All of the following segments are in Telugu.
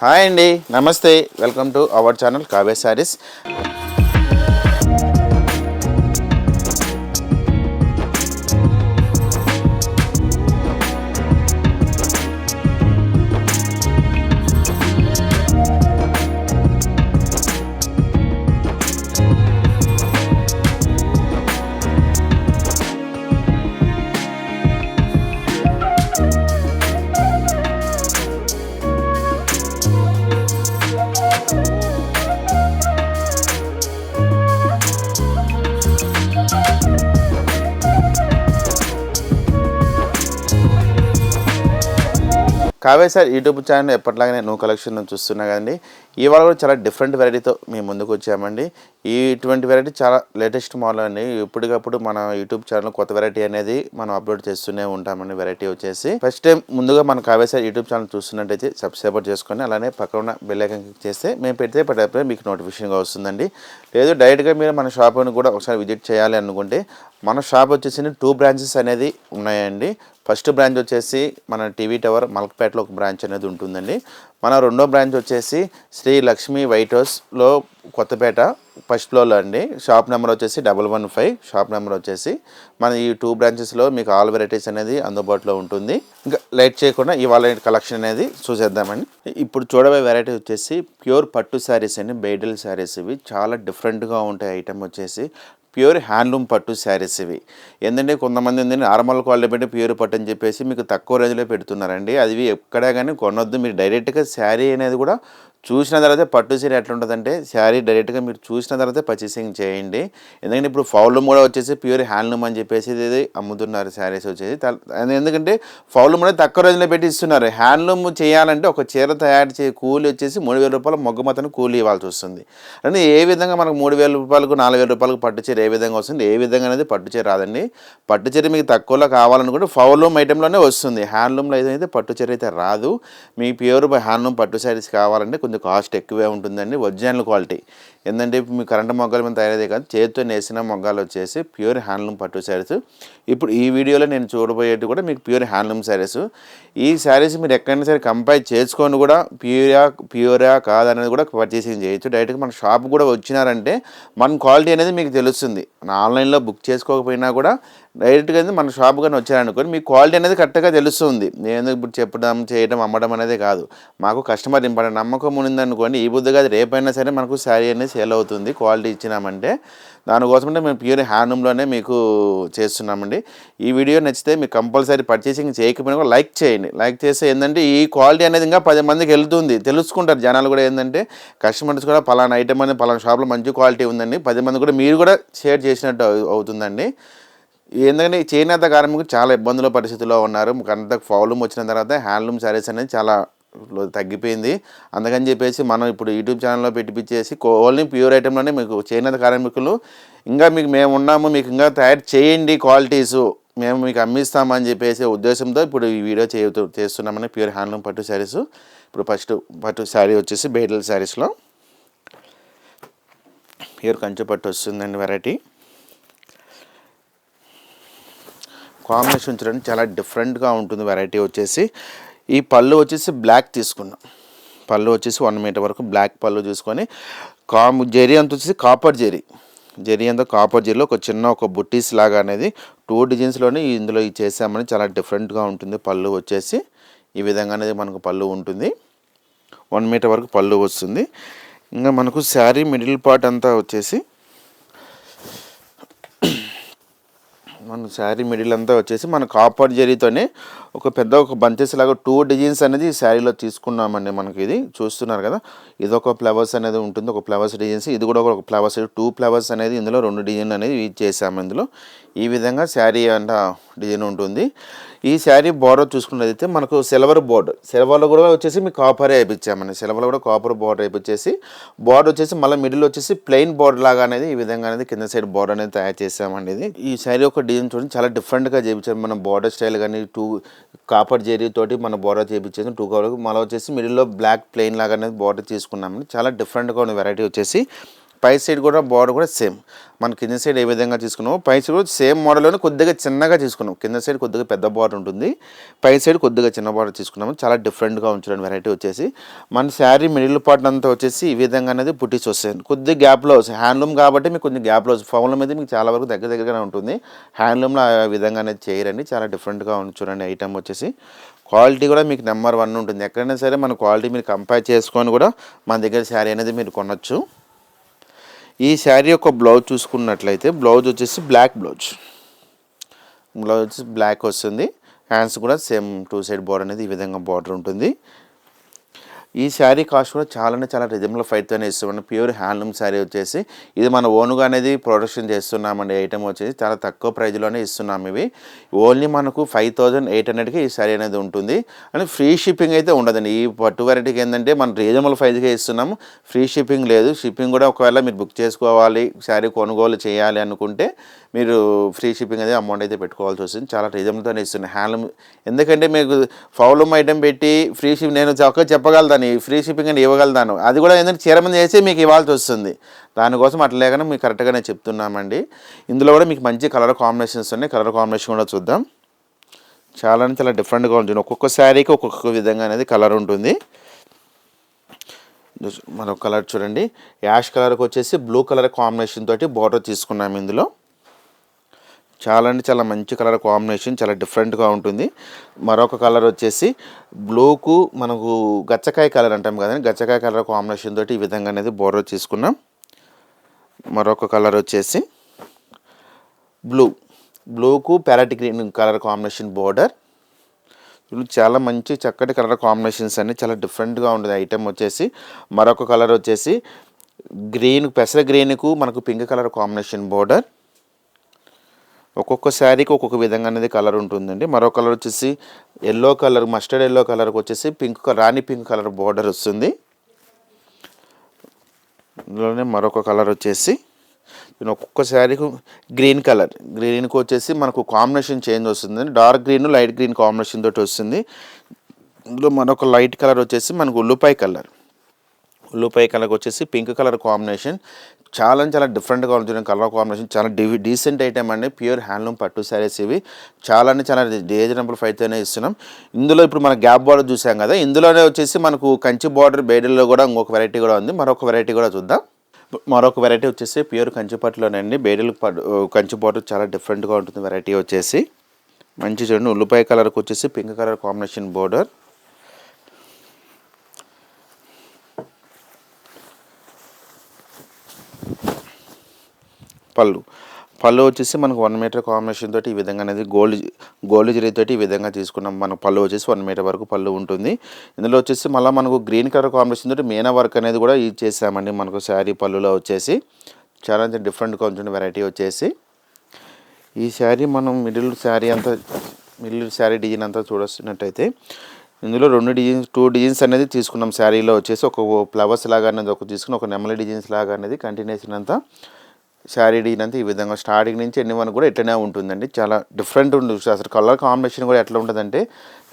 హాయ్ అండి, నమస్తే. Welcome to our channel Kavya Sarees. Kavya సార్ యూట్యూబ్ ఛానల్ ఎప్పటిలాగానే న్యూ కలెక్షన్ చూస్తున్నా కదండి. ఇవాళ కూడా చాలా డిఫరెంట్ వెరైటీతో మేము ముందుకు వచ్చామండి. ఇటువంటి వెరైటీ చాలా లేటెస్ట్ మోడల్ అండి. ఇప్పటికప్పుడు మన యూట్యూబ్ ఛానల్ కొత్త వెరైటీ అనేది మనం అప్లోడ్ చేస్తూనే ఉంటామండి. వెరైటీ వచ్చేసి ఫస్ట్ టైం ముందుగా మన కావ్య సార్ యూట్యూబ్ ఛానల్ చూస్తున్నట్టయితే సబ్స్క్రైబ్ చేసుకొని అలానే పక్కన ఉన్న బెల్ ఐకాన్ క్లిక్ చేస్తే మేము పెడితే పడే మీకు నోటిఫికేషన్గా వస్తుందండి. లేదు డైరెక్ట్గా మీరు మన షాప్ని కూడా ఒకసారి విజిట్ చేయాలి అనుకుంటే మన షాప్ వచ్చేసి 2 బ్రాంచెస్ అనేది ఉన్నాయండి. ఫస్ట్ బ్రాంచ్ వచ్చేసి మన టీవీ టవర్ మలక్పేటలో ఒక బ్రాంచ్ అనేది ఉంటుందండి. మన రెండో బ్రాంచ్ వచ్చేసి శ్రీ లక్ష్మీ వైట్ హౌస్లో కొత్తపేట ఫస్ట్ ఫ్లోర్లో అండి. షాప్ నెంబర్ వచ్చేసి 115. షాప్ నెంబర్ వచ్చేసి మన ఈ 2 బ్రాంచెస్లో మీకు ఆల్ వెరైటీస్ అనేది అందుబాటులో ఉంటుంది. ఇంకా లేట్ చేయకుండా ఇవాళ కలెక్షన్ అనేది చూసేద్దామండి. ఇప్పుడు చూడబోయే వెరైటీ వచ్చేసి ప్యూర్ పట్టు శారీస్ అండి. బైడల్ శారీస్ ఇవి చాలా డిఫరెంట్గా ఉంటాయి. ఐటమ్ వచ్చేసి ప్యూర్ హ్యాండ్లూమ్ పట్టు శారీస్ ఇవి. ఏంటంటే కొంతమంది ఏంటంటే నార్మల్ క్వాలిటీ పెట్టి ప్యూర్ పట్టు అని చెప్పేసి మీకు తక్కువ రేంజ్లో పెడుతున్నారండి. అది ఎక్కడా కానీ కొనొద్దు. మీరు డైరెక్ట్గా శారీ అనేది కూడా చూసిన తర్వాత పట్టు చీర ఎట్లా ఉంటుందంటే శారీ డైరెక్ట్గా మీరు చూసిన తర్వాత పర్చేసింగ్ చేయండి. ఎందుకంటే ఇప్పుడు ఫౌలూమ్ కూడా వచ్చేసి ప్యూర్ హ్యాండ్లూమ్ అని చెప్పేసి ఇది అమ్ముతున్నారు శారీస్ వచ్చేసి. ఎందుకంటే ఫౌలూమ్ అనేది తక్కువ రోజుల్లో పెట్టి ఇస్తున్నారు. హ్యాండ్లూమ్ చేయాలంటే ఒక చీర తయారు చేసే కూలి వచ్చేసి 3,000 రూపాయలు మొగ్గ మొత్తం కూలి ఇవ్వాల్సి వస్తుంది. అంటే ఏ విధంగా మనకు 3,000 రూపాయలకు 4,000 రూపాయలకు పట్టు చీర ఏ విధంగా వస్తుంది, ఏ విధంగా అనేది పట్టు చీర రాదండి. పట్టు చీర మీకు తక్కువలో కావాలనుకుంటే ఫౌలూమ్ ఐటెంలోనే వస్తుంది. హ్యాండ్లూమ్లో అయితే పట్టు చీర అయితే రాదు. మీ ప్యూర్ హ్యాండ్లూమ్ పట్టు శారీస్ కావాలంటే కొంచెం కాస్ట్ ఎక్కువే ఉంటుందండి. ఒరిజినల్ క్వాలిటీ ఏంటంటే మీ కరెంట్ మొగ్గాల మీద తయారయ్యేది కాదు, చేతితో నేసిన మొగ్గాలు వచ్చేసి ప్యూర్ హ్యాండ్లూమ్ పట్టు శారీస్. ఇప్పుడు ఈ వీడియోలో నేను చూడబోయేది కూడా మీకు ప్యూర్ హ్యాండ్లూమ్ శారీస్. ఈ శారీస్ మీరు ఎక్కడైనా సరే కంపేర్ చేసుకొని కూడా ప్యూరా కాదనేది కూడా పర్చేసింగ్ చేయొచ్చు. డైరెక్ట్గా మన షాప్ కూడా వచ్చినారంటే మన క్వాలిటీ అనేది మీకు తెలుస్తుంది. ఆన్లైన్లో బుక్ చేసుకోకపోయినా కూడా డైరెక్ట్గా మన షాప్ కానీ వచ్చారనుకోండి మీ క్వాలిటీ అనేది కరెక్ట్గా తెలుస్తుంది. నేను ఇప్పుడు చెప్పడం చేయడం అమ్మడం అనేది కాదు, మాకు కస్టమర్ ఇంపార్టెంట్. నమ్మకం ఉందనుకోండి ఈ బుద్ధిగా అది రేపైనా సరే మనకు శారీ అనేది సేల్ అవుతుంది క్వాలిటీ ఇచ్చినామంటే. దానికోసమంటే మేము ప్యూర్ హ్యాండ్లూమ్లోనే మీకు చేస్తున్నామండి. ఈ వీడియో నచ్చితే మీకు కంపల్సరీ పర్చేసింగ్ చేయకపోయినా కూడా లైక్ చేయండి. లైక్ చేస్తే ఏంటంటే ఈ క్వాలిటీ అనేది ఇంకా 10 మందికి వెళ్తుంది, తెలుసుకుంటారు జనాలు కూడా. ఏంటంటే కస్టమర్స్ కూడా పలానా ఐటమ్ అనేది పలానా షాప్లో మంచి క్వాలిటీ ఉందండి 10 మంది కూడా మీరు కూడా షేర్ చేసినట్టు అవుతుందండి. ఎందుకంటే చేనేత కార్మికులు చాలా ఇబ్బందుల పరిస్థితుల్లో ఉన్నారు. అంత ఫౌలూమ్ వచ్చిన తర్వాత హ్యాండ్లూమ్ శారీస్ అనేది చాలా తగ్గిపోయింది. అందుకని చెప్పేసి మనం ఇప్పుడు యూట్యూబ్ ఛానల్లో పెట్టిపించేసి ఓన్లీ ప్యూర్ ఐటెంలోనే మీకు చేనేత కార్మికులు ఇంకా మేము ఉన్నాము, మీకు ఇంకా తయారు చేయండి క్వాలిటీసు, మేము మీకు అమ్మిస్తామని చెప్పేసి ఉద్దేశంతో ఇప్పుడు ఈ వీడియో చేస్తున్నామని ప్యూర్ హ్యాండ్లూమ్ పట్టు శారీస్. ఇప్పుడు ఫస్ట్ పట్టు శారీ వచ్చేసి బైడల్ శారీస్లో ప్యూర్ కంచు పట్టు వస్తుందండి. వెరైటీ కాంబినేషన్ చూడండి చాలా డిఫరెంట్గా ఉంటుంది. వెరైటీ వచ్చేసి ఈ పళ్ళు వచ్చేసి బ్లాక్ తీసుకున్నాం. పళ్ళు వచ్చేసి 1 మీటర్ వరకు బ్లాక్ పళ్ళు చూసుకొని జెరీ అంత వచ్చేసి కాపర్ జెరీ అంతా కాపర్ జెరీలో ఒక చిన్న ఒక బుట్టీస్ లాగా అనేది 2 డిజైన్స్లోనే ఇందులో చేసామని చాలా డిఫరెంట్గా ఉంటుంది. పళ్ళు వచ్చేసి ఈ విధంగా అనేది మనకు పళ్ళు ఉంటుంది. 1 మీటర్ వరకు పళ్ళు వస్తుంది. ఇంకా మనకు శారీ మిడిల్ పార్ట్ అంతా వచ్చేసి మన శారీ మిడిల్ అంతా వచ్చేసి మన కాపర్ జరీతోనే ఒక బంచెస్ లాగా 2 డిజైన్స్ అనేది ఈ శారీలో తీసుకున్నామండి. మనకి ఇది చూస్తున్నారు కదా, ఇది ఒక ఫ్లవర్స్ అనేది ఉంటుంది, ఒక ఫ్లవర్స్ డిజైన్స్, ఇది కూడా ఒక ఫ్లవర్స్ 2 ఫ్లవర్స్ అనేది ఇందులో 2 డిజైన్ అనేది యూజ్ చేసాము. ఇందులో ఈ విధంగా శారీ అంట డిజైన్ ఉంటుంది. ఈ శారీ బోర్డర్ చూసుకున్నదైతే మనకు సిల్వర్లో కూడా వచ్చేసి మీకు కాపరే వేయించామండి. సిల్వర్లో కూడా కాపర్ బోర్డర్ వేయించేసి బోర్డర్ వచ్చేసి మళ్ళీ మిడిల్ వచ్చేసి ప్లెయిన్ బోర్డర్ లాగా అనేది ఈ విధంగా అనేది కింద సైడ్ బోర్డర్ అనేది తయారు చేసామండి. ఇది ఈ శారీ ఒక డిజైన్ చూడండి చాలా డిఫరెంట్గా చేయించాము. మన బోర్డర్ స్టైల్ కానీ 2 కాపర్ జెరీ తోటి మన బోర్డర్ చేయించేసి 2 కలర్ మళ్ళీ వచ్చేసి మిడిల్లో బ్లాక్ ప్లెయిన్ లాగా అనేది బోర్డర్ తీసుకున్నామండి. చాలా డిఫరెంట్గా ఉన్న వెరైటీ వచ్చేసి పై సైడ్ కూడా బార్డర్ కూడా సేమ్ మన కింద సైడ్ ఏ విధంగా తీసుకున్నామో పై సైడ్ కూడా సేమ్ మోడల్లోనే కొద్దిగా చిన్నగా తీసుకున్నాం. కింద సైడ్ కొద్దిగా పెద్ద బార్డర్ ఉంటుంది, పై సైడ్ కొద్దిగా చిన్న బార్డర్ తీసుకున్నాము. చాలా డిఫరెంట్గా ఉంచడం వెరైటీ వచ్చేసి మన శారీ మిడిల్ పార్ట్ అంతా వచ్చేసి ఈ విధంగా అనేది బుటీస్ వస్తాయి. కొద్దిగా గ్యాప్లో వస్తాయి. హ్యాండ్లూమ్ కాబట్టి మీకు కొంచెం గ్యాప్లో వస్తుంది. పౌన్ల మీద మీకు చాలా వరకు దగ్గరగానే ఉంటుంది. హ్యాండ్లూమ్లో ఆ విధంగా అనేది చేయరండి. చాలా డిఫరెంట్గా ఉంది చూడండి. ఐటమ్ వచ్చేసి క్వాలిటీ కూడా మీకు నెంబర్ 1 ఉంటుంది. ఎక్కడైనా సరే మన క్వాలిటీ మీరు కంపేర్ చేసుకొని కూడా మన దగ్గర శారీ అనేది మీరు కొనొచ్చు. ఈ శారీ యొక్క బ్లౌజ్ చూసుకున్నట్లయితే బ్లౌజ్ వచ్చేసి బ్లాక్ బ్లౌజ్ వచ్చేసి బ్లాక్ వస్తుంది. హ్యాండ్స్ కూడా సేమ్ 2 సైడ్ బార్డర్ అనేది ఈ విధంగా బార్డర్ ఉంటుంది. ఈ శారీ కాస్ట్ కూడా చాలా రీజనబుల్ ఫైట్తోనే ఇస్తామండి. ప్యూర్ హ్యాండ్లూమ్ శారీ వచ్చేసి ఇది మన ఓన్గా అనేది ప్రొడక్షన్ చేస్తున్నామండి. ఐటమ్ వచ్చేసి చాలా తక్కువ ప్రైజ్లోనే ఇస్తున్నాము. ఇవి ఓన్లీ మనకు 5800కి ఈ శారీ అనేది ఉంటుంది. అని ఫ్రీ షిప్పింగ్ అయితే ఉండదండి. ఈ పట్టు వెరైటీకి ఏంటంటే మనం రీజనబుల్ ప్రైజ్కే ఇస్తున్నాము. ఫ్రీ షిప్పింగ్ లేదు. షిప్పింగ్ కూడా ఒకవేళ మీరు బుక్ చేసుకోవాలి, శారీ కొనుగోలు చేయాలి అనుకుంటే మీరు ఫ్రీ షిప్పింగ్ అనేది అమౌంట్ అయితే పెట్టుకోవాల్సి వస్తుంది. చాలా రీజనబుల్తోనే ఇస్తున్నాను హ్యాండ్లూమ్. ఎందుకంటే మీకు పౌలూమ్ ఐటమ్ పెట్టి ఫ్రీ షిప్ నేను చెప్పగలుగుతాను ఫ్రీ షిప్పింగ్ అని ఇవ్వగలుగుతాను. అది కూడా ఏంటంటే చీరమంది చేసి మీకు ఇవ్వాల్సి వస్తుంది. దానికోసం అట్లా లేకుండా మీకు కరెక్ట్గానే చెప్తున్నామండి. ఇందులో కూడా మీకు మంచి కలర్ కాంబినేషన్స్ ఉన్నాయి. కలర్ కాంబినేషన్ కూడా చూద్దాం. చాలా డిఫరెంట్గా ఉంటుంది. ఒక్కొక్క శారీకి ఒక్కొక్క విధంగా అనేది కలర్ ఉంటుంది. మరొక కలర్ చూడండి. యాష్ కలర్కి వచ్చేసి బ్లూ కలర్ కాంబినేషన్ తోటి బార్డర్ తీసుకున్నాము. ఇందులో చాలా మంచి కలర్ కాంబినేషన్, చాలా డిఫరెంట్గా ఉంటుంది. మరొక కలర్ వచ్చేసి బ్లూకు మనకు గచ్చకాయ కలర్ అంటాం కదండి, గచ్చకాయ కలర్ కాంబినేషన్ తోటి ఈ విధంగా అనేది బోర్డర్ తీసుకున్నాం. మరొక కలర్ వచ్చేసి బ్లూకు parrot green colour combination border. చాలా మంచి చక్కటి కలర్ కాంబినేషన్స్ అన్ని చాలా డిఫరెంట్గా ఉంటుంది ఐటమ్ వచ్చేసి. మరొక కలర్ వచ్చేసి పెసర గ్రీన్కు మనకు పింక్ కలర్ కాంబినేషన్ బోర్డర్. ఒక్కొక్క శారీకి ఒక్కొక్క విధంగా అనేది కలర్ ఉంటుందండి. మరో కలర్ వచ్చేసి ఎల్లో కలర్, మస్టర్డ్ ఎల్లో కలర్కి వచ్చేసి రాణి పింక్ కలర్ బోర్డర్ వస్తుంది. ఇందులోనే మరొక కలర్ వచ్చేసి ఒక్కొక్క శారీకి గ్రీన్కి వచ్చేసి మనకు కాంబినేషన్ చేంజ్ వస్తుంది. Dark green, light green combination తోటి వస్తుంది. ఇందులో మరొక లైట్ కలర్ వచ్చేసి మనకు ఉల్లిపాయ కలర్కి వచ్చేసి పింక్ కలర్ కాంబినేషన్. చాలా డిఫరెంట్గా ఉంటుంది కలర్ కాంబినేషన్. చాలా డీసెంట్ ఐటమ్ అండి. ప్యూర్ హ్యాండ్లూమ్ పట్టు శారీస్ ఇవి. చాలా రీజనబుల్ ప్రైస్తోనే ఇస్తున్నాం. ఇందులో ఇప్పుడు మన గ్యాప్ బార్డర్ చూసాం కదా, ఇందులోనే వచ్చేసి మనకు కంచి బార్డర్ బేడీల్లో కూడా ఇంకొక వెరైటీ కూడా ఉంది. మరొక వెరైటీ కూడా చూద్దాం. మరొక వెరైటీ వచ్చేసి ప్యూర్ కంచి పట్టులోనే అండి. బేడీలు కంచి బార్డర్ చాలా డిఫరెంట్గా ఉంటుంది. వెరైటీ వచ్చేసి మంచి చూడండి. ఉల్లిపాయ కలర్కి వచ్చేసి పింక్ కలర్ కాంబినేషన్ బోర్డర్. పళ్ళు వచ్చేసి మనకు 1 మీటర్ కాంబినేషన్ తోటి ఈ విధంగా అనేది గోల్డ్ జరీతోటి ఈ విధంగా తీసుకున్నాం. మన పళ్ళు వచ్చేసి 1 మీటర్ వరకు పళ్ళు ఉంటుంది. ఇందులో వచ్చేసి మళ్ళీ మనకు గ్రీన్ కలర్ కాంబినేషన్ తోటి మీనా వర్క్ అనేది కూడా యూజ్ చేసామండి. మనకు శారీ పళ్ళులో వచ్చేసి చాలా డిఫరెంట్గా ఉంటుంది వెరైటీ వచ్చేసి. ఈ శారీ మనం మిడిల్ శారీ డిజైన్ అంతా చూడొస్తున్నట్టయితే ఇందులో 2 డిజైన్స్ అనేది తీసుకున్నాం. శారీలో వచ్చేసి ఒక ఫ్లవర్స్ లాగా అనేది ఒక తీసుకుని ఒక నెమలి డిజైన్స్ లాగా అనేది కంటిన్యూషన్ అంతా శారీ డిజైన్ అంతా ఈ విధంగా స్టార్టింగ్ నుంచి ఎన్ని వరకు కూడా ఇట్లనే ఉంటుందండి. చాలా డిఫరెంట్ ఉంటుంది. అసలు కలర్ కాంబినేషన్ కూడా ఎట్లా ఉంటుందంటే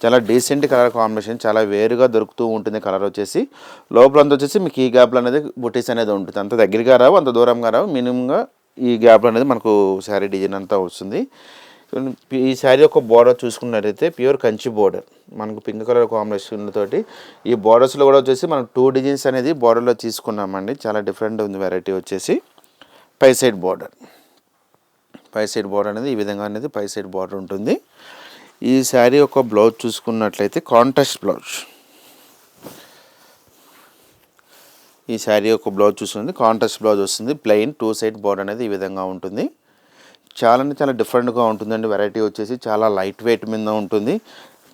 చాలా డీసెంట్ కలర్ కాంబినేషన్, చాలా వేరుగా దొరుకుతూ ఉంటుంది. కలర్ వచ్చేసి లోపల అంతా వచ్చేసి మీకు ఈ గ్యాప్లో అనేది బుటీస్ అనేది ఉంటుంది. అంత దగ్గరగా రావు, అంత దూరంగా రావు, మినిమంగా ఈ గ్యాప్లో అనేది మనకు శారీ డిజైన్ అంతా వస్తుంది. ఈ శారీ యొక్క బోర్డర్ చూసుకున్నట్టయితే ప్యూర్ కంచి బోర్డర్, మనకు పింక్ కలర్ కాంబినేషన్ తోటి ఈ బోర్డర్స్లో కూడా వచ్చేసి మనం 2 డిజైన్స్ అనేది బోర్డర్లో తీసుకున్నామండి. చాలా డిఫరెంట్ ఉంది వెరైటీ వచ్చేసి. పై సైడ్ బార్డర్ అనేది ఈ విధంగా అనేది పై సైడ్ బార్డర్ ఉంటుంది. ఈ శారీ యొక్క బ్లౌజ్ చూసుకున్నట్లయితే కాంట్రాస్ట్ బ్లౌజ్. ఈ శారీ యొక్క బ్లౌజ్ చూస్తుంది కాంట్రాస్ట్ బ్లౌజ్ వస్తుంది. ప్లెయిన్ 2 సైడ్ బార్డర్ అనేది ఈ విధంగా ఉంటుంది. చాలా డిఫరెంట్గా ఉంటుందండి. వెరైటీ వచ్చేసి చాలా లైట్ వెయిట్ మీద ఉంటుంది.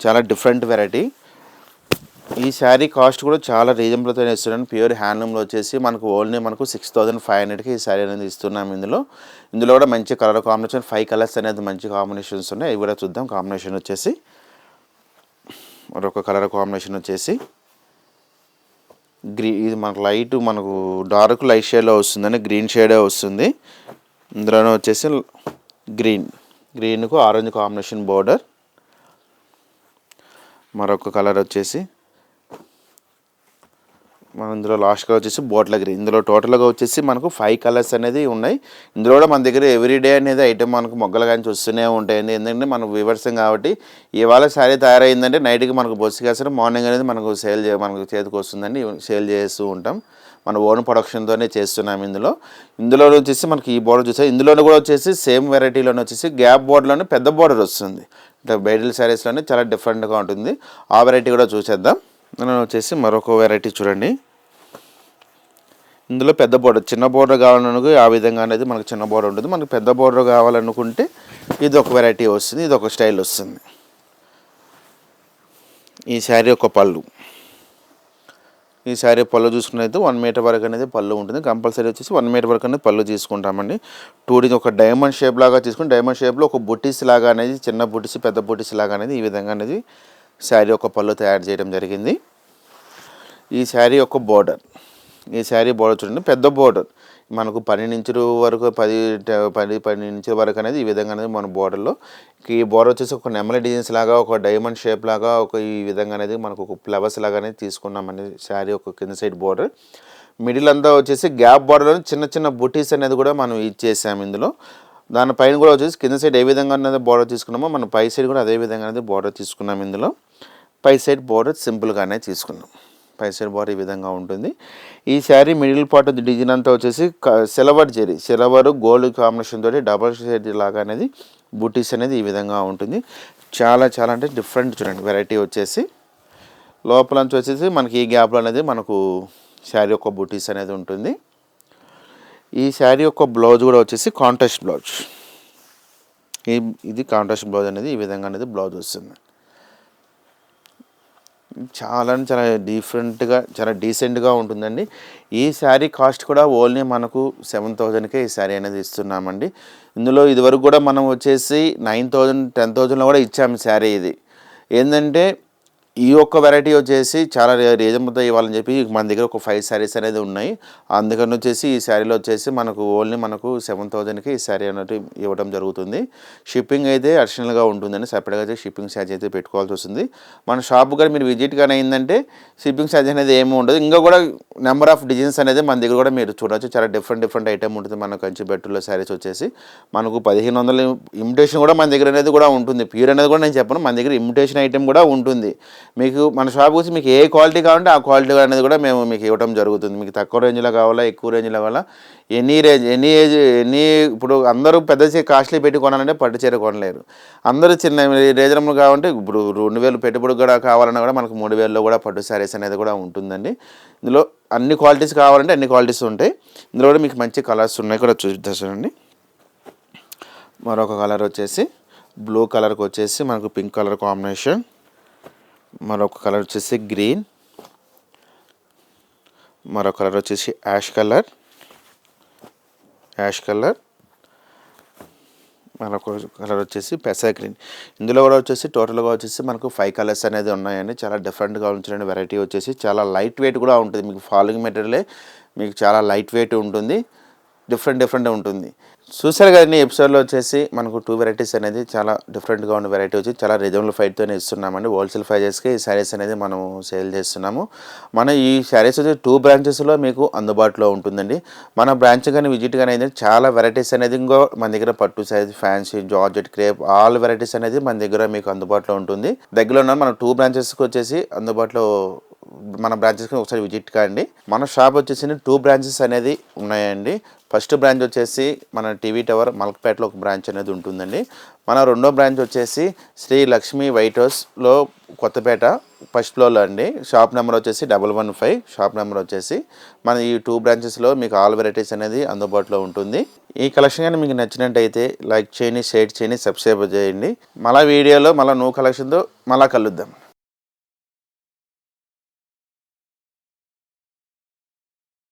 చాలా డిఫరెంట్ వెరైటీ. ఈ శారీ కాస్ట్ కూడా చాలా రీజనబుల్తో ఇస్తున్నాను. ప్యూర్ హ్యాండ్లూమ్లో వచ్చేసి మనకు ఓన్లీ 6500కి ఈ శారీ అనేది ఇస్తున్నాం. ఇందులో కూడా మంచి కలర్ కాంబినేషన్ 5 కలర్స్ అనేది మంచి కాంబినేషన్స్ ఉన్నాయి. ఇవి కూడా చూద్దాం. కాంబినేషన్ వచ్చేసి మరొక కలర్ కాంబినేషన్ వచ్చేసి ఇది మనకు డార్క్ లైట్ షేడ్లో వస్తుందండి. గ్రీన్ షేడే వస్తుంది. ఇందులోనే వచ్చేసి గ్రీన్కు ఆరెంజ్ కాంబినేషన్ బోర్డర్. మరొక కలర్ వచ్చేసి మనం ఇందులో లాస్ట్గా వచ్చేసి బోట్ల గ్రీన్. ఇందులో టోటల్గా వచ్చేసి మనకు 5 కలర్స్ అనేది ఉన్నాయి. ఇందులో కూడా మన దగ్గర ఎవ్రీడే అనేది ఐటమ్ మనకు మొగ్గలు కానీ చూస్తూనే ఉంటాయండి. ఎందుకంటే మనం వివర్సం కాబట్టి ఇవాళ శారీ తయారైందంటే నైట్కి మనకు బొస్సు మార్నింగ్ అనేది మనకు మనకు చేతికి వస్తుందండి. సేల్ చేస్తూ ఉంటాం. మన ఓన్ ప్రొడక్షన్తోనే చేస్తున్నాం. ఇందులో వచ్చేసి మనకి ఈ బోర్డర్ చూస్తే ఇందులోనే కూడా వచ్చేసి సేమ్ వెరైటీలోనే వచ్చేసి గ్యాప్ బోర్డర్లోనే పెద్ద బోర్డర్ వస్తుంది. అంటే బ్రైడల్ శారీస్లోనే చాలా డిఫరెంట్గా ఉంటుంది. ఆ వెరైటీ కూడా చూసేద్దాం. నేను వచ్చేసి మరొక వెరైటీ చూడండి. ఇందులో పెద్ద బోర్డర్, చిన్న బోర్డర్ కావాలనుకో ఆ విధంగా అనేది మనకు చిన్న బోర్డర్ ఉంటుంది. మనకు పెద్ద బోర్డర్ కావాలనుకుంటే ఇది ఒక వెరైటీ వస్తుంది, ఇది ఒక స్టైల్ వస్తుంది. ఈ శారీ ఒక పళ్ళు. ఈ శారీ పళ్ళు చూసుకున్నైతే 1 మీటర్ వరకు అనేది పళ్ళు ఉంటుంది. కంపల్సరీ వచ్చేసి 1 మీటర్ వరకు అనేది పళ్ళు తీసుకుంటామండి. 2D ఒక డైమండ్ షేప్ లాగా తీసుకుని డైమండ్ షేప్లో ఒక బుట్టీస్ లాగా అనేది చిన్న బుట్టీస్ పెద్ద బుట్టీస్ లాగా అనేది ఈ విధంగా అనేది శారీ ఒక పళ్ళు తయారు చేయడం జరిగింది. ఈ శారీ ఒక బోర్డర్. ఈ శారీ బోర్డర్ చూడండి, పెద్ద బోర్డర్ మనకు 12 ఇంచుల వరకు 10 ఇంచుల వరకు అనేది ఈ విధంగా అనేది మన బోర్డర్లో. ఈ బోర్డర్ వచ్చేసి ఒక నెమలి డిజైన్స్ లాగా ఒక డైమండ్ షేప్ లాగా ఒక ఈ విధంగా అనేది మనకు ఒక ఫ్లవర్స్ లాగా అనేది తీసుకున్నామని శారీ ఒక కింద సైడ్ బోర్డర్. మిడిల్ అంతా వచ్చేసి గ్యాప్ బోర్డర్లో చిన్న చిన్న బుటీస్ అనేది కూడా మనం ఇచ్చేసాము. ఇందులో దానిపైన కూడా వచ్చేసి కింద సైడ్ ఏ విధంగా అనేది బోర్డర్ తీసుకున్నామో మనం పై సైడ్ కూడా అదే విధంగా అనేది బోర్డర్ తీసుకున్నాం. ఇందులో పై సైడ్ బోర్డర్ సింపుల్గానే తీసుకున్నాం. పై సైడ్ బోర్డర్ ఈ విధంగా ఉంటుంది. ఈ శారీ మిడిల్ పార్ట్ డిజైన్ అంతా వచ్చేసి silver zari, silver gold combination తోటి డబల్ షేడ్ లాగా అనేది బూటీస్ అనేది ఈ విధంగా ఉంటుంది. చాలా చాలా అంటే డిఫరెంట్ చూడండి వెరైటీ వచ్చేసి. లోపలంచి వచ్చేసి మనకి ఈ గ్యాప్లో అనేది మనకు శారీ యొక్క బూటీస్ అనేది ఉంటుంది. ఈ శారీ యొక్క బ్లౌజ్ కూడా వచ్చేసి కాంట్రాస్ట్ బ్లౌజ్. ఇది కాంట్రాస్ట్ బ్లౌజ్ అనేది ఈ విధంగా అనేది బ్లౌజ్ వస్తుంది. చాలా డిఫరెంట్గా చాలా డీసెంట్గా ఉంటుందండి. ఈ శారీ కాస్ట్ కూడా ఓన్లీ మనకు 7,000కే ఈ శారీ అనేది ఇస్తున్నామండి. ఇందులో ఇదివరకు కూడా మనం వచ్చేసి 9,000 10,000లో కూడా ఇచ్చాము శారీ. ఇది ఏంటంటే ఈ ఒక్క వెరైటీ వచ్చేసి చాలా రీజనబుల్తో ఇవ్వాలని చెప్పి మన దగ్గర ఒక 5 శారీస్ అనేది ఉన్నాయి. అందుకని వచ్చేసి ఈ శారీలో వచ్చేసి మనకు ఓన్లీ మనకు 7,000కి ఈ శారీ అనేది ఇవ్వడం జరుగుతుంది. షిప్పింగ్ అయితే అడిషనల్గా ఉంటుందండి. సపరేట్గా అయితే షిప్పింగ్ ఛార్జ్ అయితే పెట్టుకోవాల్సి వస్తుంది. మన షాప్ కానీ మీరు విజిట్ కానీ అయిందంటే షిప్పింగ్ ఛార్జ్ అనేది ఏమీ ఉండదు. ఇంకా కూడా నెంబర్ ఆఫ్ డిజైన్స్ అనేది మన దగ్గర కూడా మీరు చూడవచ్చు. చాలా డిఫరెంట్ ఐటమ్ ఉంటుంది. మన కంచి బెట్టులో శారీస్ వచ్చేసి మనకు 1,500 ఇమిటేషన్ కూడా మన దగ్గర అనేది కూడా ఉంటుంది. ప్యూర్ అనేది కూడా నేను చెప్పను, మన దగ్గర ఇమిటేషన్ ఐటమ్ కూడా ఉంటుంది. మీకు మన షాప్ వచ్చి మీకు ఏ క్వాలిటీ కావాలంటే ఆ క్వాలిటీ అనేది కూడా మేము మీకు ఇవ్వడం జరుగుతుంది. మీకు తక్కువ రేంజ్లో కావాలా ఎక్కువ రేంజ్లో కావాలా ఎనీ ఇప్పుడు అందరూ పెద్ద కాస్ట్లీ పెట్టి కొనాలంటే పట్టు చీర కొనలేరు. అందరూ చిన్న రీజనబుల్ కావాలంటే ఇప్పుడు 2,000 పెట్టుబడి కూడా కావాలన్నా కూడా మనకు 3,000లో కూడా పట్టు శారీస్ అనేది కూడా ఉంటుందండి. ఇందులో అన్ని క్వాలిటీస్ కావాలంటే అన్ని క్వాలిటీస్ ఉంటాయి. ఇందులో కూడా మీకు మంచి కలర్స్ ఉన్నాయి కూడా చూడండి. మరొక కలర్ వచ్చేసి బ్లూ కలర్కి వచ్చేసి మనకు పింక్ కలర్ కాంబినేషన్. మరొక కలర్ వచ్చేసి గ్రీన్. మరొక కలర్ వచ్చేసి యాష్ కలర్. మరొక కలర్ వచ్చేసి పెసా గ్రీన్. ఇందులో కూడా వచ్చేసి టోటల్గా వచ్చేసి మనకు 5 కలర్స్ అనేది ఉన్నాయండి. చాలా డిఫరెంట్గా ఉంచిన వెరైటీ వచ్చేసి చాలా లైట్ వెయిట్ కూడా ఉంటుంది. మీకు ఫాలింగ్ మెటీరియలే మీకు చాలా లైట్ వెయిట్ ఉంటుంది. డిఫరెంట్ ఉంటుంది. చూసారు కదండి ఎపిసోడ్లో వచ్చేసి మనకు 2 వెరైటీస్ అనేది చాలా డిఫరెంట్గా ఉన్న వెరైటీ వచ్చి చాలా రీజనబుల్ ఫైట్తోనే ఇస్తున్నామండి. హోల్సేల్ ప్రైజెస్కి ఈ శారీస్ అనేది మనం సేల్ చేస్తున్నాము. మన ఈ శారీస్ వచ్చి 2 బ్రాంచెస్లో మీకు అందుబాటులో ఉంటుందండి. మన బ్రాంచ్ కానీ విజిట్ కానీ అయితే చాలా వెరైటీస్ అనేది ఇంకో మన దగ్గర పట్టు size, fancy, georgette, crepe all varieties అనేది మన దగ్గర మీకు అందుబాటులో ఉంటుంది. దగ్గరలో ఉన్న మన 2 బ్రాంచెస్కి వచ్చేసి అందుబాటులో మన బ్రాంచెస్కి ఒకసారి విజిట్ కాండి. మన షాప్ వచ్చేసి 2 బ్రాంచెస్ అనేది ఉన్నాయండి. ఫస్ట్ బ్రాంచ్ వచ్చేసి మన టీవీ టవర్ మల్క్పేటలో ఒక బ్రాంచ్ అనేది ఉంటుందండి. మన రెండో బ్రాంచ్ వచ్చేసి శ్రీ లక్ష్మీ వైట్ హౌస్లో కొత్తపేట ఫస్ట్ ఫ్లోర్లో అండి. షాప్ నెంబర్ వచ్చేసి 115. షాప్ నెంబర్ వచ్చేసి మన ఈ 2 బ్రాంచెస్లో మీకు ఆల్ వెరైటీస్ అనేది అందుబాటులో ఉంటుంది. ఈ కలెక్షన్ కానీ మీకు నచ్చినట్టయితే లైక్ చేయండి, షేర్ చేయండి, సబ్స్క్రైబ్ చేయండి. మళ్ళీ వీడియోలో మళ్ళీ న్యూ కలెక్షన్తో మళ్ళీ కలుద్దాం.